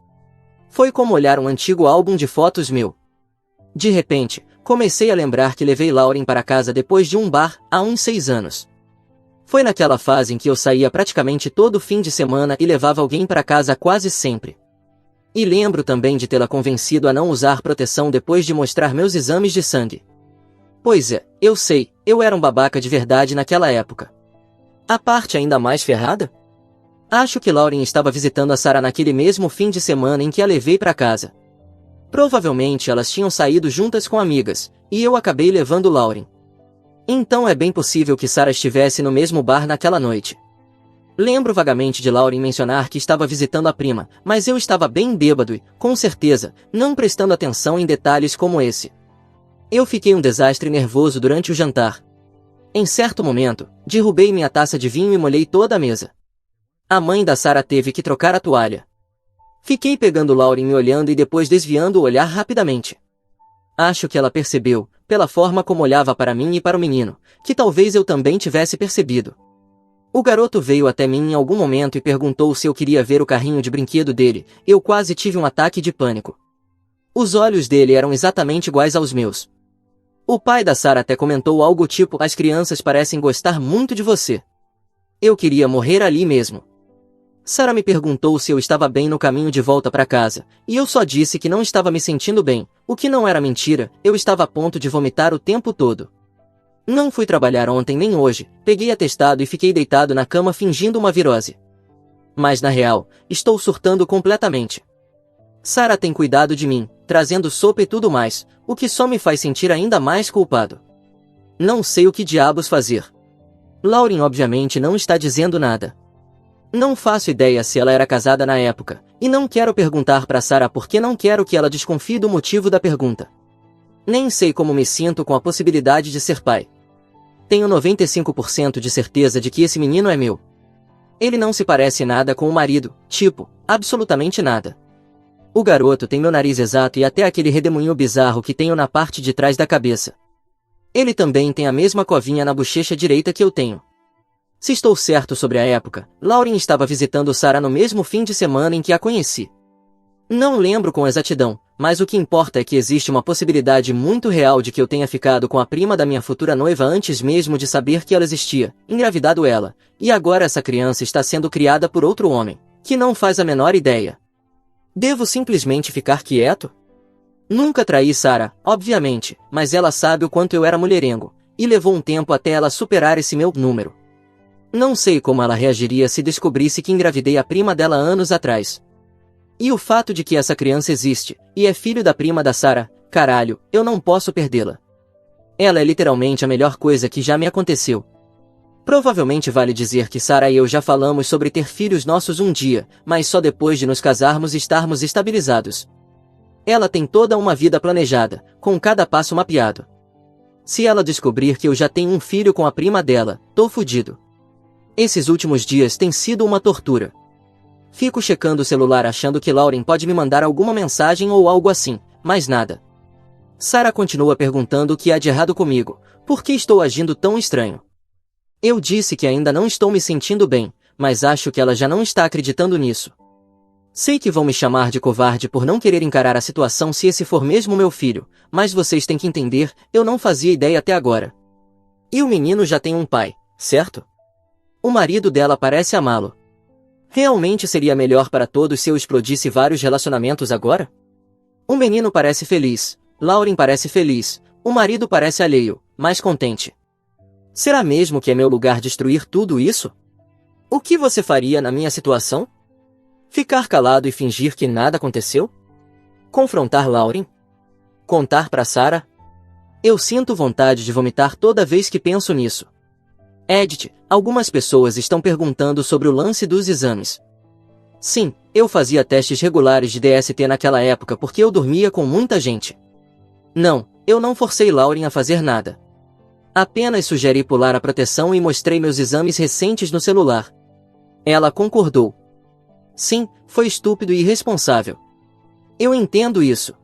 Foi como olhar um antigo álbum de fotos meu. De repente, comecei a lembrar que levei Lauren para casa depois de um bar, há uns 6 anos. Foi naquela fase em que eu saía praticamente todo fim de semana e levava alguém para casa quase sempre. E lembro também de tê-la convencido a não usar proteção depois de mostrar meus exames de sangue. Pois é, eu sei, eu era um babaca de verdade naquela época. A parte ainda mais ferrada? Acho que Lauren estava visitando a Sarah naquele mesmo fim de semana em que a levei para casa. Provavelmente elas tinham saído juntas com amigas, e eu acabei levando Lauren. Então é bem possível que Sarah estivesse no mesmo bar naquela noite. Lembro vagamente de Lauren mencionar que estava visitando a prima, mas eu estava bem bêbado e, com certeza, não prestando atenção em detalhes como esse. Eu fiquei um desastre nervoso durante o jantar. Em certo momento, derrubei minha taça de vinho e molhei toda a mesa. A mãe da Sarah teve que trocar a toalha. Fiquei pegando Lauren me olhando e depois desviando o olhar rapidamente. Acho que ela percebeu, pela forma como olhava para mim e para o menino, que talvez eu também tivesse percebido. O garoto veio até mim em algum momento e perguntou se eu queria ver o carrinho de brinquedo dele. Eu quase tive um ataque de pânico. Os olhos dele eram exatamente iguais aos meus. O pai da Sarah até comentou algo tipo: as crianças parecem gostar muito de você. Eu queria morrer ali mesmo. Sarah me perguntou se eu estava bem no caminho de volta para casa, e eu só disse que não estava me sentindo bem, o que não era mentira, eu estava a ponto de vomitar o tempo todo. Não fui trabalhar ontem nem hoje, peguei atestado e fiquei deitado na cama fingindo uma virose. Mas na real, estou surtando completamente. Sarah tem cuidado de mim, trazendo sopa e tudo mais, o que só me faz sentir ainda mais culpado. Não sei o que diabos fazer. Lauren obviamente não está dizendo nada. Não faço ideia se ela era casada na época, e não quero perguntar para Sarah porque não quero que ela desconfie do motivo da pergunta. Nem sei como me sinto com a possibilidade de ser pai. Tenho 95% de certeza de que esse menino é meu. Ele não se parece nada com o marido, tipo, absolutamente nada. O garoto tem meu nariz exato e até aquele redemoinho bizarro que tenho na parte de trás da cabeça. Ele também tem a mesma covinha na bochecha direita que eu tenho. Se estou certo sobre a época, Lauren estava visitando Sarah no mesmo fim de semana em que a conheci. Não lembro com exatidão, mas o que importa é que existe uma possibilidade muito real de que eu tenha ficado com a prima da minha futura noiva antes mesmo de saber que ela existia, engravidado ela, e agora essa criança está sendo criada por outro homem, que não faz a menor ideia. Devo simplesmente ficar quieto? Nunca traí Sarah, obviamente, mas ela sabe o quanto eu era mulherengo, e levou um tempo até ela superar esse meu número. Não sei como ela reagiria se descobrisse que engravidei a prima dela anos atrás. E o fato de que essa criança existe, e é filho da prima da Sarah, caralho, eu não posso perdê-la. Ela é literalmente a melhor coisa que já me aconteceu. Provavelmente vale dizer que Sarah e eu já falamos sobre ter filhos nossos um dia, mas só depois de nos casarmos e estarmos estabilizados. Ela tem toda uma vida planejada, com cada passo mapeado. Se ela descobrir que eu já tenho um filho com a prima dela, tô fudido. Esses últimos dias têm sido uma tortura. Fico checando o celular achando que Lauren pode me mandar alguma mensagem ou algo assim, mas nada. Sarah continua perguntando o que há de errado comigo, por que estou agindo tão estranho. Eu disse que ainda não estou me sentindo bem, mas acho que ela já não está acreditando nisso. Sei que vão me chamar de covarde por não querer encarar a situação se esse for mesmo meu filho, mas vocês têm que entender, eu não fazia ideia até agora. E o menino já tem um pai, certo? O marido dela parece amá-lo. Realmente seria melhor para todos se eu explodisse vários relacionamentos agora? O menino parece feliz, Lauren parece feliz, o marido parece alheio, mas contente. Será mesmo que é meu lugar destruir tudo isso? O que você faria na minha situação? Ficar calado e fingir que nada aconteceu? Confrontar Lauren? Contar para Sarah? Eu sinto vontade de vomitar toda vez que penso nisso. Edith, algumas pessoas estão perguntando sobre o lance dos exames. Sim, eu fazia testes regulares de DST naquela época porque eu dormia com muita gente. Não, eu não forcei Lauren a fazer nada. Apenas sugeri pular a proteção e mostrei meus exames recentes no celular. Ela concordou. Sim, foi estúpido e irresponsável. Eu entendo isso.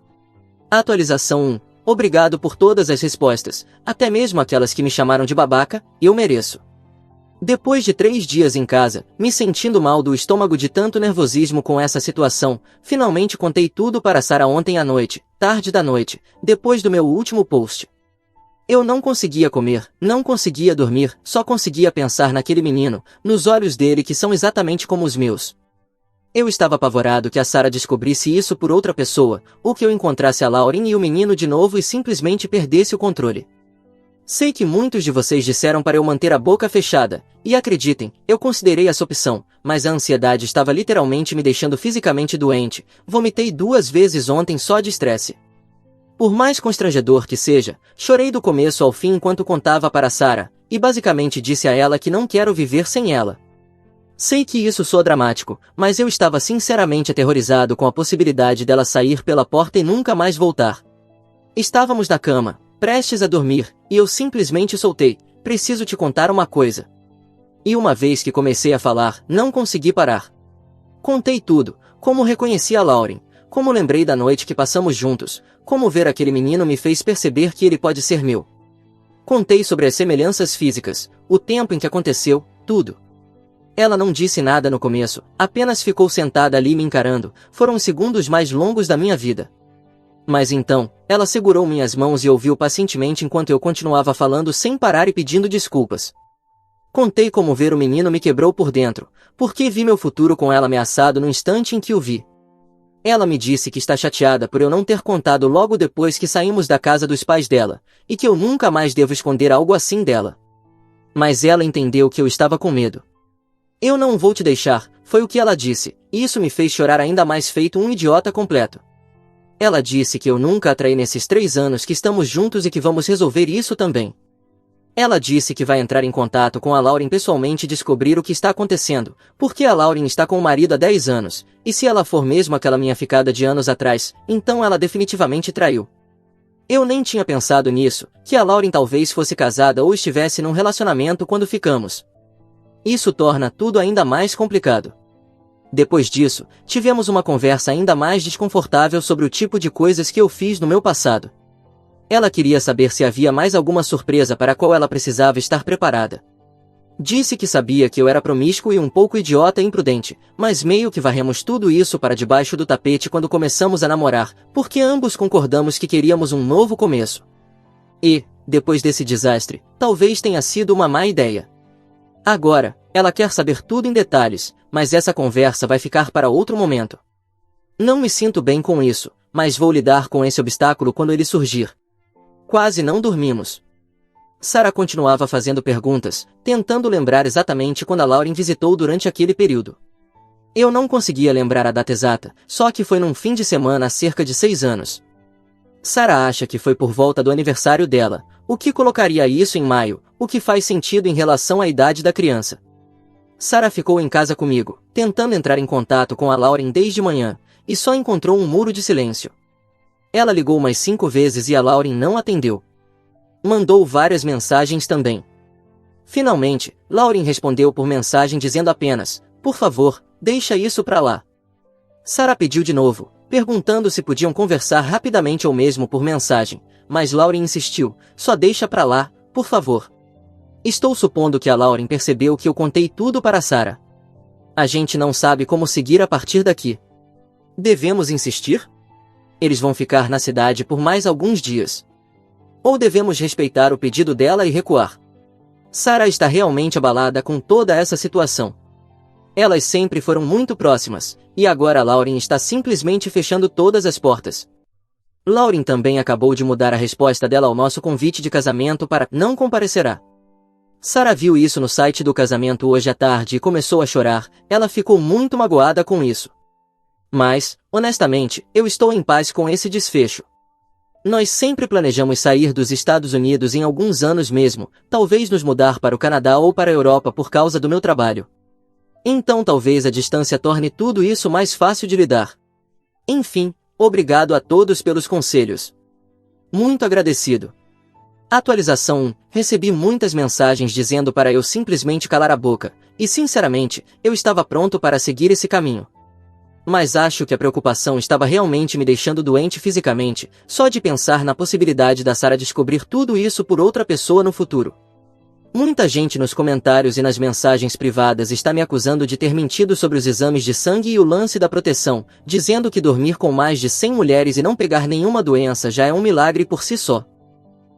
Atualização 1. Obrigado por todas as respostas, até mesmo aquelas que me chamaram de babaca, eu mereço. Depois de 3 dias em casa, me sentindo mal do estômago de tanto nervosismo com essa situação, finalmente contei tudo para Sarah ontem à noite, tarde da noite, depois do meu último post. Eu não conseguia comer, não conseguia dormir, só conseguia pensar naquele menino, nos olhos dele que são exatamente como os meus. Eu estava apavorado que a Sarah descobrisse isso por outra pessoa, ou que eu encontrasse a Lauren e o menino de novo e simplesmente perdesse o controle. Sei que muitos de vocês disseram para eu manter a boca fechada, e acreditem, eu considerei essa opção, mas a ansiedade estava literalmente me deixando fisicamente doente, vomitei 2 vezes ontem só de estresse. Por mais constrangedor que seja, chorei do começo ao fim enquanto contava para Sarah, e basicamente disse a ela que não quero viver sem ela. Sei que isso soa dramático, mas eu estava sinceramente aterrorizado com a possibilidade dela sair pela porta e nunca mais voltar. Estávamos na cama, prestes a dormir, e eu simplesmente soltei, preciso te contar uma coisa. E uma vez que comecei a falar, não consegui parar. Contei tudo, como reconheci a Lauren, como lembrei da noite que passamos juntos, como ver aquele menino me fez perceber que ele pode ser meu. Contei sobre as semelhanças físicas, o tempo em que aconteceu, tudo. Ela não disse nada no começo, apenas ficou sentada ali me encarando, foram os segundos mais longos da minha vida. Mas então, ela segurou minhas mãos e ouviu pacientemente enquanto eu continuava falando sem parar e pedindo desculpas. Contei como ver o menino me quebrou por dentro, porque vi meu futuro com ela ameaçado no instante em que o vi. Ela me disse que está chateada por eu não ter contado logo depois que saímos da casa dos pais dela, e que eu nunca mais devo esconder algo assim dela. Mas ela entendeu que eu estava com medo. Eu não vou te deixar, foi o que ela disse, e isso me fez chorar ainda mais feito um idiota completo. Ela disse que eu nunca a traí nesses 3 anos que estamos juntos e que vamos resolver isso também. Ela disse que vai entrar em contato com a Lauren pessoalmente e descobrir o que está acontecendo, porque a Lauren está com o marido há 10 anos, e se ela for mesmo aquela minha ficada de anos atrás, então ela definitivamente traiu. Eu nem tinha pensado nisso, que a Lauren talvez fosse casada ou estivesse num relacionamento quando ficamos. Isso torna tudo ainda mais complicado. Depois disso, tivemos uma conversa ainda mais desconfortável sobre o tipo de coisas que eu fiz no meu passado. Ela queria saber se havia mais alguma surpresa para a qual ela precisava estar preparada. Disse que sabia que eu era promíscuo e um pouco idiota e imprudente, mas meio que varremos tudo isso para debaixo do tapete quando começamos a namorar, porque ambos concordamos que queríamos um novo começo. E, depois desse desastre, talvez tenha sido uma má ideia. Agora, ela quer saber tudo em detalhes, mas essa conversa vai ficar para outro momento. Não me sinto bem com isso, mas vou lidar com esse obstáculo quando ele surgir. Quase não dormimos. Sarah continuava fazendo perguntas, tentando lembrar exatamente quando a Lauren visitou durante aquele período. Eu não conseguia lembrar a data exata, só que foi num fim de semana há cerca de 6 anos. Sarah acha que foi por volta do aniversário dela, o que colocaria isso em maio, o que faz sentido em relação à idade da criança. Sarah ficou em casa comigo, tentando entrar em contato com a Lauren desde manhã, e só encontrou um muro de silêncio. Ela ligou umas 5 vezes e a Lauren não atendeu. Mandou várias mensagens também. Finalmente, Lauren respondeu por mensagem dizendo apenas, por favor, deixa isso pra lá. Sarah pediu de novo, perguntando se podiam conversar rapidamente ou mesmo por mensagem, mas Lauren insistiu, só deixa pra lá, por favor. Estou supondo que a Lauren percebeu que eu contei tudo para Sarah. A gente não sabe como seguir a partir daqui. Devemos insistir? Eles vão ficar na cidade por mais alguns dias. Ou devemos respeitar o pedido dela e recuar? Sarah está realmente abalada com toda essa situação. Elas sempre foram muito próximas, e agora Lauren está simplesmente fechando todas as portas. Lauren também acabou de mudar a resposta dela ao nosso convite de casamento para não comparecerá. Sarah viu isso no site do casamento hoje à tarde e começou a chorar. Ela ficou muito magoada com isso. Mas, honestamente, eu estou em paz com esse desfecho. Nós sempre planejamos sair dos Estados Unidos em alguns anos mesmo, talvez nos mudar para o Canadá ou para a Europa por causa do meu trabalho. Então talvez a distância torne tudo isso mais fácil de lidar. Enfim, obrigado a todos pelos conselhos. Muito agradecido. Atualização 1. Recebi muitas mensagens dizendo para eu simplesmente calar a boca, e sinceramente, eu estava pronto para seguir esse caminho. Mas acho que a preocupação estava realmente me deixando doente fisicamente, só de pensar na possibilidade da Sarah descobrir tudo isso por outra pessoa no futuro. Muita gente nos comentários e nas mensagens privadas está me acusando de ter mentido sobre os exames de sangue e o lance da proteção, dizendo que dormir com mais de 100 mulheres e não pegar nenhuma doença já é um milagre por si só.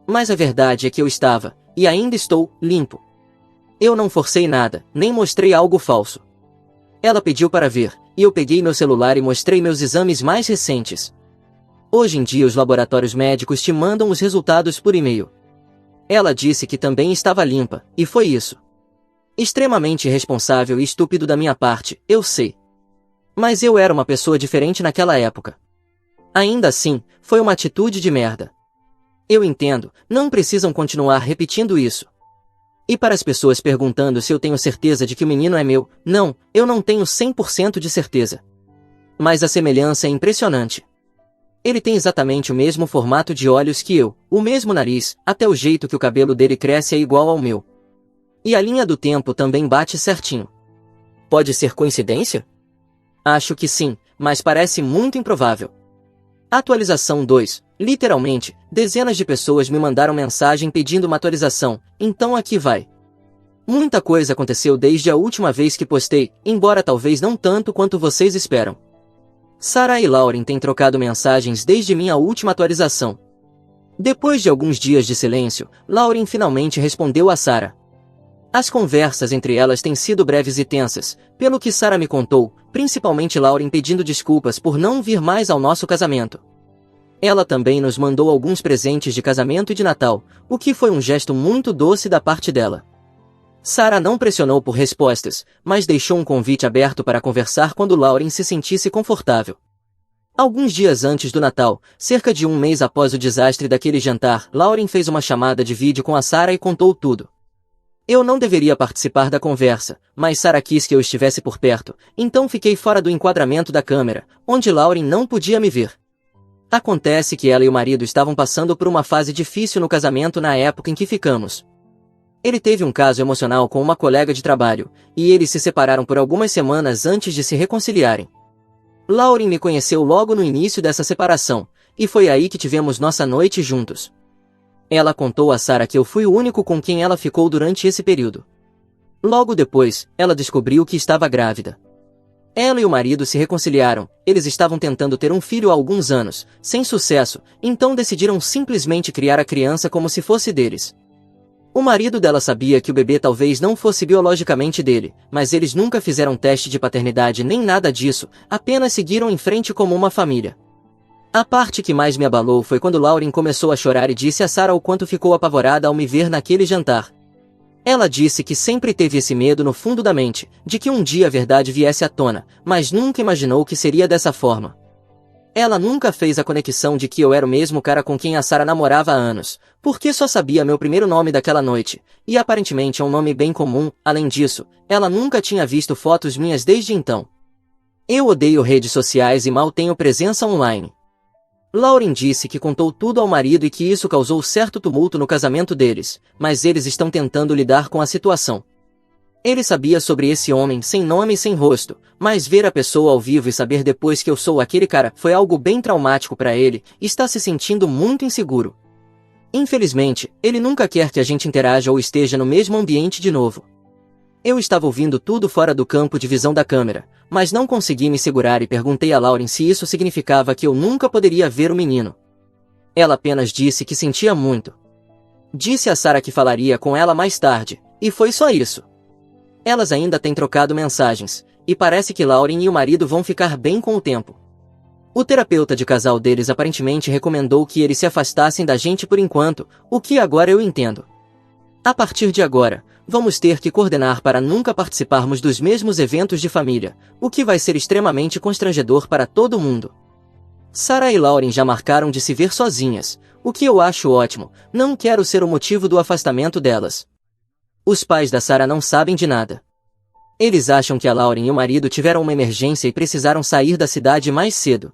Mas a verdade é que eu estava, e ainda estou, limpo. Eu não forcei nada, nem mostrei algo falso. Ela pediu para ver, e eu peguei meu celular e mostrei meus exames mais recentes. Hoje em dia os laboratórios médicos te mandam os resultados por e-mail. Ela disse que também estava limpa, e foi isso. Extremamente irresponsável e estúpido da minha parte, eu sei. Mas eu era uma pessoa diferente naquela época. Ainda assim, foi uma atitude de merda. Eu entendo, não precisam continuar repetindo isso. E para as pessoas perguntando se eu tenho certeza de que o menino é meu, não, eu não tenho 100% de certeza. Mas a semelhança é impressionante. Ele tem exatamente o mesmo formato de olhos que eu, o mesmo nariz, até o jeito que o cabelo dele cresce é igual ao meu. E a linha do tempo também bate certinho. Pode ser coincidência? Acho que sim, mas parece muito improvável. Atualização 2. Literalmente, dezenas de pessoas me mandaram mensagem pedindo uma atualização, então aqui vai. Muita coisa aconteceu desde a última vez que postei, embora talvez não tanto quanto vocês esperam. Sarah e Lauren têm trocado mensagens desde minha última atualização. Depois de alguns dias de silêncio, Lauren finalmente respondeu a Sarah. As conversas entre elas têm sido breves e tensas, pelo que Sarah me contou, principalmente Lauren pedindo desculpas por não vir mais ao nosso casamento. Ela também nos mandou alguns presentes de casamento e de Natal, o que foi um gesto muito doce da parte dela. Sarah não pressionou por respostas, mas deixou um convite aberto para conversar quando Lauren se sentisse confortável. Alguns dias antes do Natal, cerca de um mês após o desastre daquele jantar, Lauren fez uma chamada de vídeo com a Sarah e contou tudo. Eu não deveria participar da conversa, mas Sarah quis que eu estivesse por perto, então fiquei fora do enquadramento da câmera, onde Lauren não podia me ver. Acontece que ela e o marido estavam passando por uma fase difícil no casamento na época em que ficamos. Ele teve um caso emocional com uma colega de trabalho, e eles se separaram por algumas semanas antes de se reconciliarem. Lauren me conheceu logo no início dessa separação, e foi aí que tivemos nossa noite juntos. Ela contou a Sarah que eu fui o único com quem ela ficou durante esse período. Logo depois, ela descobriu que estava grávida. Ela e o marido se reconciliaram, eles estavam tentando ter um filho há alguns anos, sem sucesso, então decidiram simplesmente criar a criança como se fosse deles. O marido dela sabia que o bebê talvez não fosse biologicamente dele, mas eles nunca fizeram teste de paternidade nem nada disso, apenas seguiram em frente como uma família. A parte que mais me abalou foi quando Lauren começou a chorar e disse a Sarah o quanto ficou apavorada ao me ver naquele jantar. Ela disse que sempre teve esse medo no fundo da mente, de que um dia a verdade viesse à tona, mas nunca imaginou que seria dessa forma. Ela nunca fez a conexão de que eu era o mesmo cara com quem a Sarah namorava há anos, porque só sabia meu primeiro nome daquela noite, e aparentemente é um nome bem comum. Além disso, ela nunca tinha visto fotos minhas desde então. Eu odeio redes sociais e mal tenho presença online. Lauren disse que contou tudo ao marido e que isso causou certo tumulto no casamento deles, mas eles estão tentando lidar com a situação. Ele sabia sobre esse homem sem nome e sem rosto, mas ver a pessoa ao vivo e saber depois que eu sou aquele cara foi algo bem traumático para ele, e está se sentindo muito inseguro. Infelizmente, ele nunca quer que a gente interaja ou esteja no mesmo ambiente de novo. Eu estava ouvindo tudo fora do campo de visão da câmera, mas não consegui me segurar e perguntei a Lauren se isso significava que eu nunca poderia ver o menino. Ela apenas disse que sentia muito. Disse a Sarah que falaria com ela mais tarde, e foi só isso. Elas ainda têm trocado mensagens, e parece que Lauren e o marido vão ficar bem com o tempo. O terapeuta de casal deles aparentemente recomendou que eles se afastassem da gente por enquanto, o que agora eu entendo. A partir de agora, vamos ter que coordenar para nunca participarmos dos mesmos eventos de família, o que vai ser extremamente constrangedor para todo mundo. Sarah e Lauren já marcaram de se ver sozinhas, o que eu acho ótimo, não quero ser o motivo do afastamento delas. Os pais da Sarah não sabem de nada. Eles acham que a Lauren e o marido tiveram uma emergência e precisaram sair da cidade mais cedo.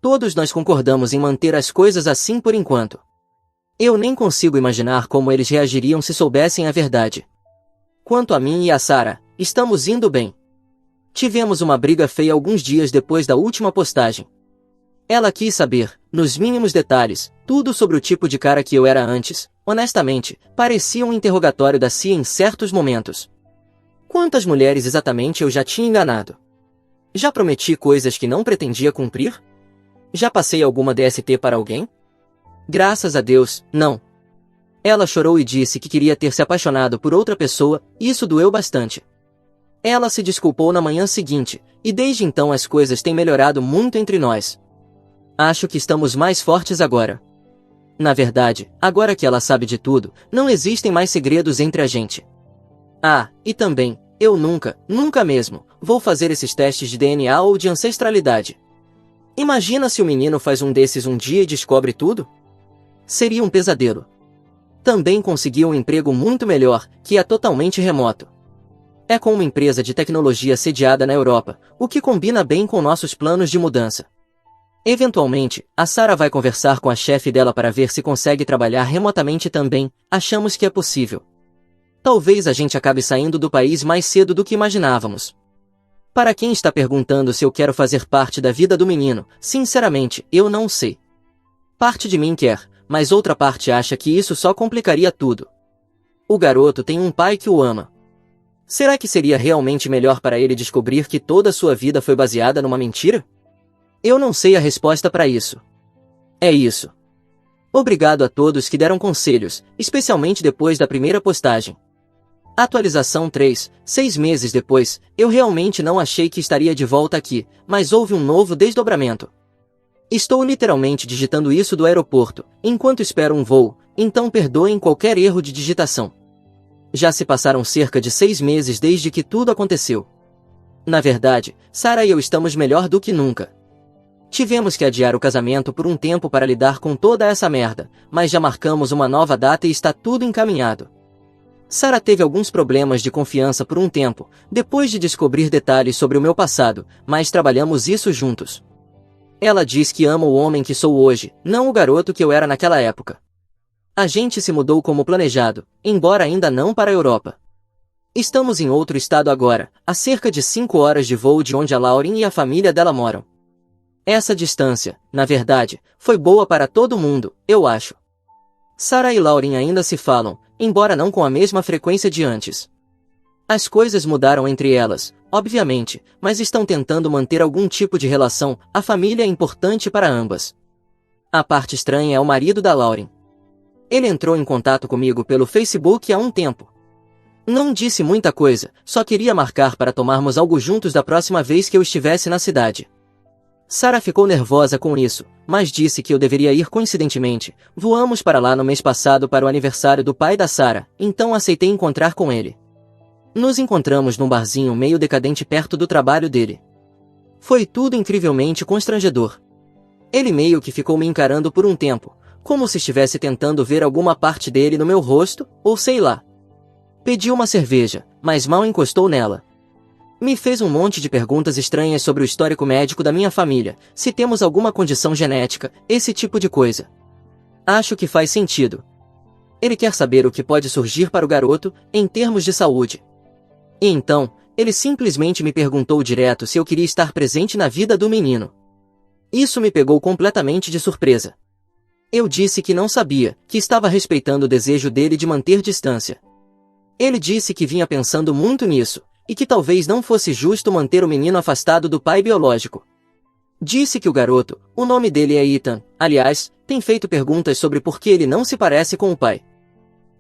Todos nós concordamos em manter as coisas assim por enquanto. Eu nem consigo imaginar como eles reagiriam se soubessem a verdade. Quanto a mim e a Sarah, estamos indo bem. Tivemos uma briga feia alguns dias depois da última postagem. Ela quis saber, nos mínimos detalhes, tudo sobre o tipo de cara que eu era antes. Honestamente, parecia um interrogatório da CIA em certos momentos. Quantas mulheres exatamente eu já tinha enganado? Já prometi coisas que não pretendia cumprir? Já passei alguma DST para alguém? Graças a Deus, não. Ela chorou e disse que queria ter se apaixonado por outra pessoa, e isso doeu bastante. Ela se desculpou na manhã seguinte, e desde então as coisas têm melhorado muito entre nós. Acho que estamos mais fortes agora. Na verdade, agora que ela sabe de tudo, não existem mais segredos entre a gente. Ah, e também, eu nunca mesmo, vou fazer esses testes de DNA ou de ancestralidade. Imagina se o menino faz um desses um dia e descobre tudo? Seria um pesadelo. Também consegui um emprego muito melhor, que é totalmente remoto. É com uma empresa de tecnologia sediada na Europa, o que combina bem com nossos planos de mudança. Eventualmente, a Sarah vai conversar com a chefe dela para ver se consegue trabalhar remotamente também, achamos que é possível. Talvez a gente acabe saindo do país mais cedo do que imaginávamos. Para quem está perguntando se eu quero fazer parte da vida do menino, sinceramente, eu não sei. Parte de mim quer, mas outra parte acha que isso só complicaria tudo. O garoto tem um pai que o ama. Será que seria realmente melhor para ele descobrir que toda a sua vida foi baseada numa mentira? Eu não sei a resposta para isso. É isso. Obrigado a todos que deram conselhos, especialmente depois da primeira postagem. Atualização 3, 6 meses depois, eu realmente não achei que estaria de volta aqui, mas houve um novo desdobramento. Estou literalmente digitando isso do aeroporto, enquanto espero um voo, então perdoem qualquer erro de digitação. Já se passaram cerca de 6 meses desde que tudo aconteceu. Na verdade, Sarah e eu estamos melhor do que nunca. Tivemos que adiar o casamento por um tempo para lidar com toda essa merda, mas já marcamos uma nova data e está tudo encaminhado. Sarah teve alguns problemas de confiança por um tempo, depois de descobrir detalhes sobre o meu passado, mas trabalhamos isso juntos. Ela diz que ama o homem que sou hoje, não o garoto que eu era naquela época. A gente se mudou como planejado, embora ainda não para a Europa. Estamos em outro estado agora, a cerca de 5 horas de voo de onde a Lauren e a família dela moram. Essa distância, na verdade, foi boa para todo mundo, eu acho. Sarah e Lauren ainda se falam, embora não com a mesma frequência de antes. As coisas mudaram entre elas, obviamente, mas estão tentando manter algum tipo de relação, a família é importante para ambas. A parte estranha é o marido da Lauren. Ele entrou em contato comigo pelo Facebook há um tempo. Não disse muita coisa, só queria marcar para tomarmos algo juntos da próxima vez que eu estivesse na cidade. Sarah ficou nervosa com isso, mas disse que eu deveria ir coincidentemente. Voamos para lá no mês passado para o aniversário do pai da Sarah, então aceitei encontrar com ele. Nos encontramos num barzinho meio decadente perto do trabalho dele. Foi tudo incrivelmente constrangedor. Ele meio que ficou me encarando por um tempo, como se estivesse tentando ver alguma parte dele no meu rosto, ou sei lá. Pedi uma cerveja, mas mal encostou nela. Me fez um monte de perguntas estranhas sobre o histórico médico da minha família, se temos alguma condição genética, esse tipo de coisa. Acho que faz sentido. Ele quer saber o que pode surgir para o garoto, em termos de saúde. E então, ele simplesmente me perguntou direto se eu queria estar presente na vida do menino. Isso me pegou completamente de surpresa. Eu disse que não sabia, que estava respeitando o desejo dele de manter distância. Ele disse que vinha pensando muito nisso, e que talvez não fosse justo manter o menino afastado do pai biológico. Disse que o garoto, o nome dele é Ethan, aliás, tem feito perguntas sobre por que ele não se parece com o pai.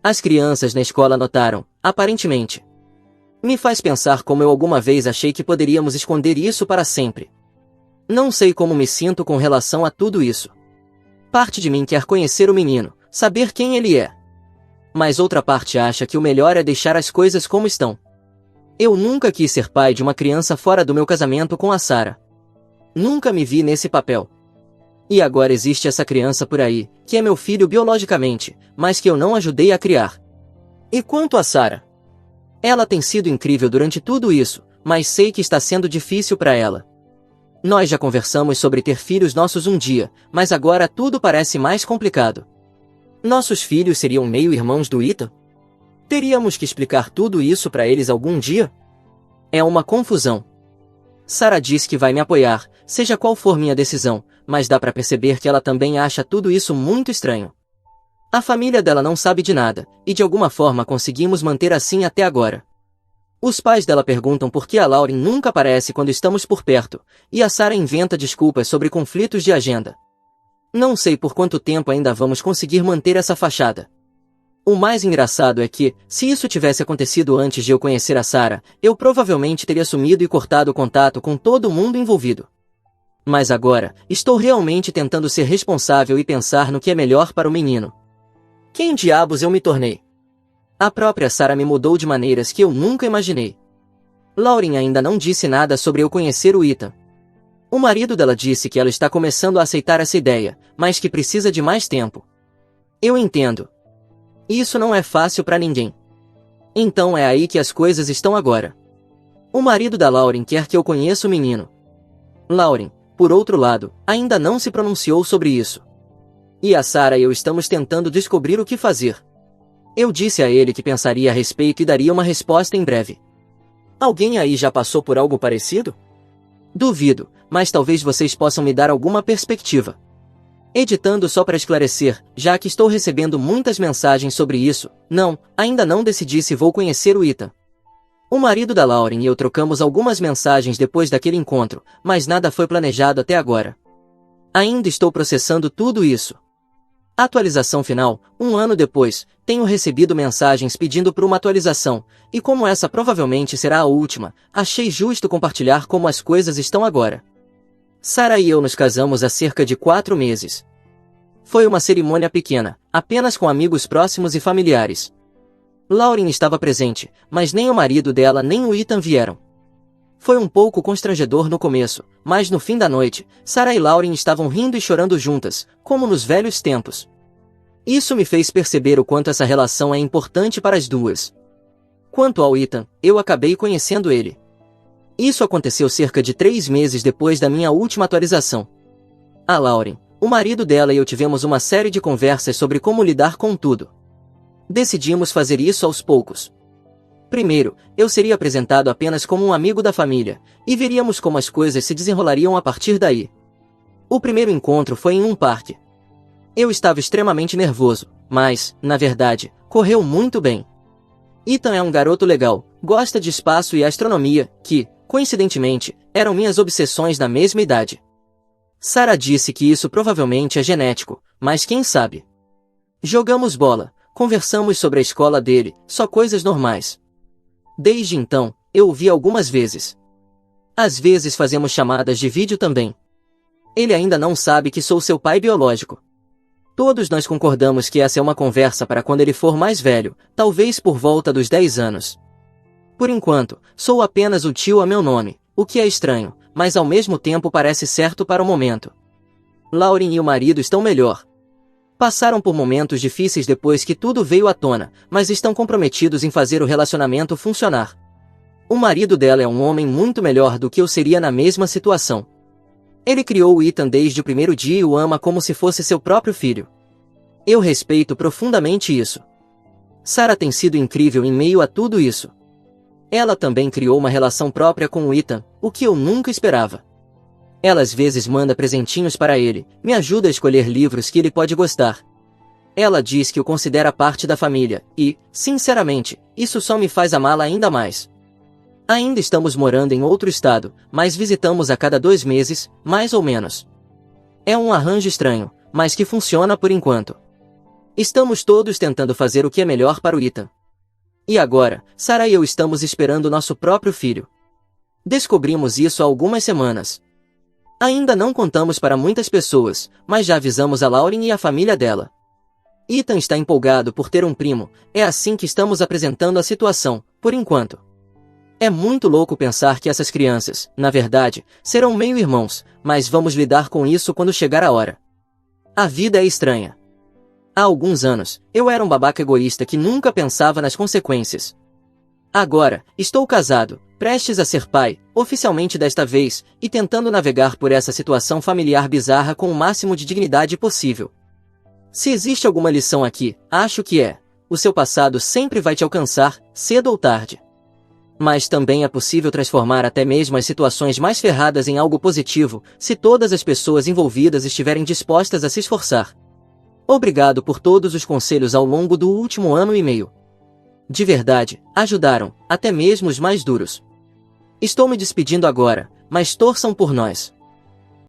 As crianças na escola notaram, aparentemente. Me faz pensar como eu alguma vez achei que poderíamos esconder isso para sempre. Não sei como me sinto com relação a tudo isso. Parte de mim quer conhecer o menino, saber quem ele é. Mas outra parte acha que o melhor é deixar as coisas como estão. Eu nunca quis ser pai de uma criança fora do meu casamento com a Sarah. Nunca me vi nesse papel. E agora existe essa criança por aí, que é meu filho biologicamente, mas que eu não ajudei a criar. E quanto a Sarah? Ela tem sido incrível durante tudo isso, mas sei que está sendo difícil para ela. Nós já conversamos sobre ter filhos nossos um dia, mas agora tudo parece mais complicado. Nossos filhos seriam meio-irmãos do Ethan? Teríamos que explicar tudo isso para eles algum dia? É uma confusão. Sarah diz que vai me apoiar, seja qual for minha decisão, mas dá para perceber que ela também acha tudo isso muito estranho. A família dela não sabe de nada, e de alguma forma conseguimos manter assim até agora. Os pais dela perguntam por que a Lauren nunca aparece quando estamos por perto, e a Sarah inventa desculpas sobre conflitos de agenda. Não sei por quanto tempo ainda vamos conseguir manter essa fachada. O mais engraçado é que, se isso tivesse acontecido antes de eu conhecer a Sarah, eu provavelmente teria sumido e cortado o contato com todo mundo envolvido. Mas agora, estou realmente tentando ser responsável e pensar no que é melhor para o menino. Quem diabos eu me tornei? A própria Sarah me mudou de maneiras que eu nunca imaginei. Lauren ainda não disse nada sobre eu conhecer o Ethan. O marido dela disse que ela está começando a aceitar essa ideia, mas que precisa de mais tempo. Eu entendo. Isso não é fácil para ninguém. Então é aí que as coisas estão agora. O marido da Lauren quer que eu conheça o menino. Lauren, por outro lado, ainda não se pronunciou sobre isso. E a Sarah e eu estamos tentando descobrir o que fazer. Eu disse a ele que pensaria a respeito e daria uma resposta em breve. Alguém aí já passou por algo parecido? Duvido, mas talvez vocês possam me dar alguma perspectiva. Editando só para esclarecer, já que estou recebendo muitas mensagens sobre isso, não, ainda não decidi se vou conhecer o Ethan. O marido da Lauren e eu trocamos algumas mensagens depois daquele encontro, mas nada foi planejado até agora. Ainda estou processando tudo isso. Atualização final, 1 ano depois, tenho recebido mensagens pedindo por uma atualização, e como essa provavelmente será a última, achei justo compartilhar como as coisas estão agora. Sarah e eu nos casamos há cerca de 4 meses. Foi uma cerimônia pequena, apenas com amigos próximos e familiares. Lauren estava presente, mas nem o marido dela nem o Ethan vieram. Foi um pouco constrangedor no começo, mas no fim da noite, Sarah e Lauren estavam rindo e chorando juntas, como nos velhos tempos. Isso me fez perceber o quanto essa relação é importante para as duas. Quanto ao Ethan, eu acabei conhecendo ele. Isso aconteceu cerca de 3 meses depois da minha última atualização. A Lauren, o marido dela e eu tivemos uma série de conversas sobre como lidar com tudo. Decidimos fazer isso aos poucos. Primeiro, eu seria apresentado apenas como um amigo da família, e veríamos como as coisas se desenrolariam a partir daí. O primeiro encontro foi em um parque. Eu estava extremamente nervoso, mas, na verdade, correu muito bem. Ethan é um garoto legal, gosta de espaço e astronomia, que, coincidentemente, eram minhas obsessões na mesma idade. Sarah disse que isso provavelmente é genético, mas quem sabe? Jogamos bola, conversamos sobre a escola dele, só coisas normais. Desde então, eu o vi algumas vezes. Às vezes fazemos chamadas de vídeo também. Ele ainda não sabe que sou seu pai biológico. Todos nós concordamos que essa é uma conversa para quando ele for mais velho, talvez por volta dos 10 anos. Por enquanto, sou apenas o tio a meu nome, o que é estranho, mas ao mesmo tempo parece certo para o momento. Lauren e o marido estão melhor. Passaram por momentos difíceis depois que tudo veio à tona, mas estão comprometidos em fazer o relacionamento funcionar. O marido dela é um homem muito melhor do que eu seria na mesma situação. Ele criou o Ethan desde o primeiro dia e o ama como se fosse seu próprio filho. Eu respeito profundamente isso. Sarah tem sido incrível em meio a tudo isso. Ela também criou uma relação própria com o Ethan, o que eu nunca esperava. Ela às vezes manda presentinhos para ele, me ajuda a escolher livros que ele pode gostar. Ela diz que o considera parte da família, e, sinceramente, isso só me faz amá-la ainda mais. Ainda estamos morando em outro estado, mas visitamos a cada 2 meses, mais ou menos. É um arranjo estranho, mas que funciona por enquanto. Estamos todos tentando fazer o que é melhor para o Ethan. E agora, Sarah e eu estamos esperando nosso próprio filho. Descobrimos isso há algumas semanas. Ainda não contamos para muitas pessoas, mas já avisamos a Lauren e a família dela. Ethan está empolgado por ter um primo, é assim que estamos apresentando a situação, por enquanto. É muito louco pensar que essas crianças, na verdade, serão meio-irmãos, mas vamos lidar com isso quando chegar a hora. A vida é estranha. Há alguns anos, eu era um babaca egoísta que nunca pensava nas consequências. Agora, estou casado, prestes a ser pai, oficialmente desta vez, e tentando navegar por essa situação familiar bizarra com o máximo de dignidade possível. Se existe alguma lição aqui, acho que é: o seu passado sempre vai te alcançar, cedo ou tarde. Mas também é possível transformar até mesmo as situações mais ferradas em algo positivo, se todas as pessoas envolvidas estiverem dispostas a se esforçar. Obrigado por todos os conselhos ao longo do último ano e meio. De verdade, ajudaram, até mesmo os mais duros. Estou me despedindo agora, mas torçam por nós.